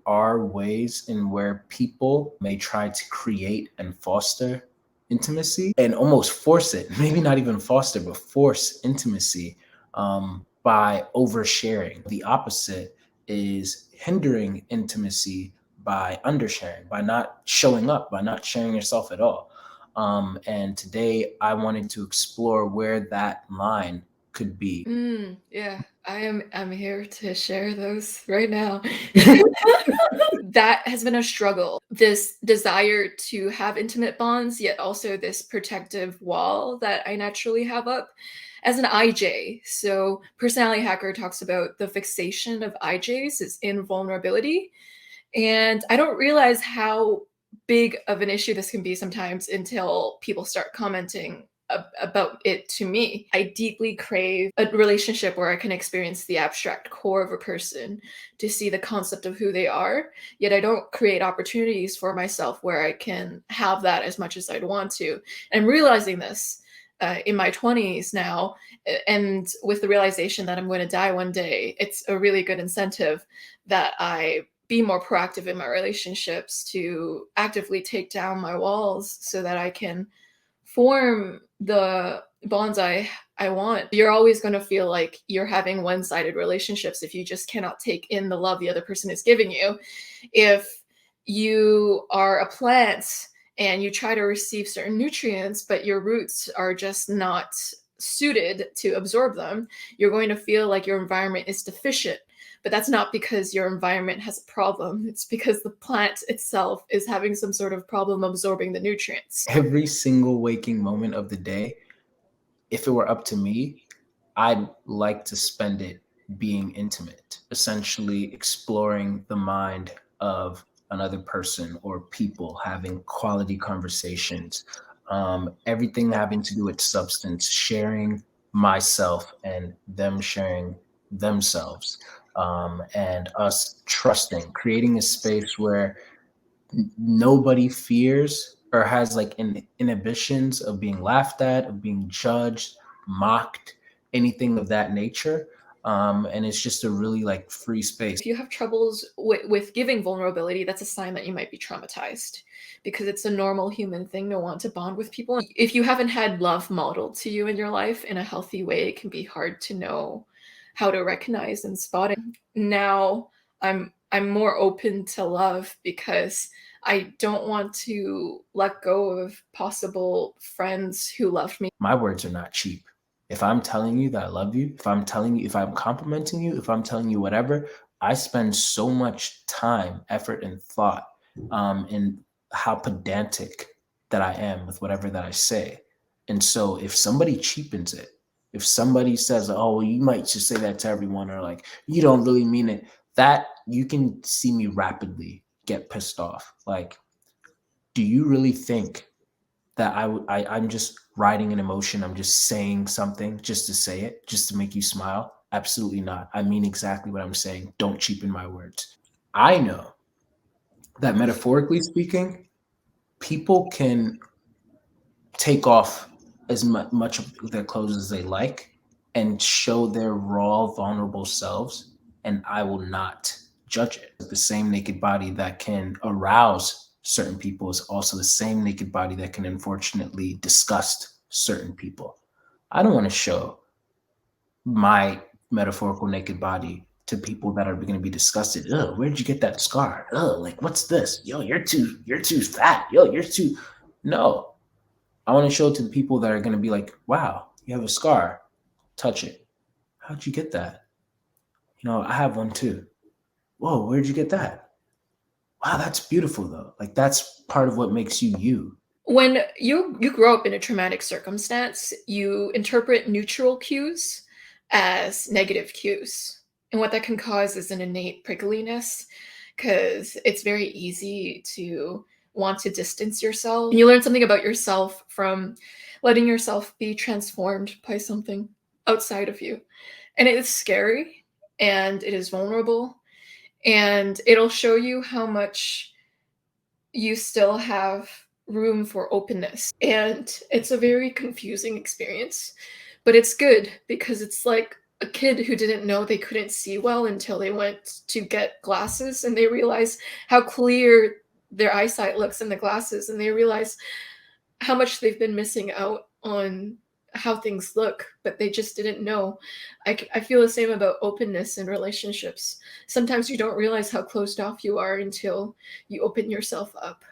are ways in where people may try to create and foster intimacy and almost force it, maybe not even foster, but force intimacy by oversharing. The opposite is hindering intimacy by undersharing, by not showing up, by not sharing yourself at all. And today I wanted to explore where that line could be. Yeah, I'm here to share those right now. That has been a struggle. This desire to have intimate bonds, yet also this protective wall that I naturally have up as an IJ. So, Personality Hacker talks about the fixation of IJs is invulnerability. And I don't realize how big of an issue this can be sometimes until people start commenting about it to me. I deeply crave a relationship where I can experience the abstract core of a person, to see the concept of who they are, yet I don't create opportunities for myself where I can have that as much as I'd want to. And I'm realizing this in my 20s now, and with the realization that I'm going to die one day, it's a really good incentive that I be more proactive in my relationships, to actively take down my walls so that I can form the bonds I want. You're always going to feel like you're having one-sided relationships if you just cannot take in the love the other person is giving you. If you are a plant and you try to receive certain nutrients, but your roots are just not suited to absorb them, you're going to feel like your environment is deficient. But that's not because your environment has a problem. It's because the plant itself is having some sort of problem absorbing the nutrients. Every single waking moment of the day, if it were up to me, I'd like to spend it being intimate, essentially exploring the mind of another person or people, having quality conversations, everything having to do with substance, sharing myself and them sharing themselves, and us trusting, creating a space where nobody fears or has like inhibitions of being laughed at, of being judged, mocked, anything of that nature. And it's just a really like free space. If you have troubles with giving vulnerability, that's a sign that you might be traumatized, because it's a normal human thing to want to bond with people. If you haven't had love modeled to you in your life in a healthy way, it can be hard to know how to recognize and spot it. Now I'm more open to love because I don't want to let go of possible friends who loved me. My words are not cheap. If I'm telling you that I love you, if I'm telling you, if I'm complimenting you, if I'm telling you whatever, I spend so much time, effort, and thought in how pedantic that I am with whatever that I say. And so if somebody cheapens it, if somebody says, oh, well, you might just say that to everyone, or like, you don't really mean it, that you can see me rapidly get pissed off. Like, do you really think that I'm just riding an emotion? I'm just saying something just to say it, just to make you smile? Absolutely not. I mean exactly what I'm saying. Don't cheapen my words. I know that metaphorically speaking, people can take off as much of their clothes as they like and show their raw, vulnerable selves, and I will not judge it. The same naked body that can arouse certain people is also the same naked body that can unfortunately disgust certain people. I don't want to show my metaphorical naked body to people that are going to be disgusted. Ugh, where did you get that scar? Ugh, like what's this? Yo, you're too fat. Yo, you're too. No, I want to show it to the people that are going to be like, wow, you have a scar. Touch it. How'd you get that? You know, I have one too. Whoa, where'd you get that? Wow, that's beautiful though. Like that's part of what makes you you. When you grow up in a traumatic circumstance, you interpret neutral cues as negative cues. And what that can cause is an innate prickliness, because it's very easy to want to distance yourself. And you learn something about yourself from letting yourself be transformed by something outside of you. And it is scary, and it is vulnerable, and it'll show you how much you still have room for openness. And it's a very confusing experience, but it's good because it's like a kid who didn't know they couldn't see well until they went to get glasses, and they realize how clear their eyesight looks in the glasses, and they realize how much they've been missing out on how things look, but they just didn't know. I feel the same about openness in relationships. Sometimes you don't realize how closed off you are until you open yourself up.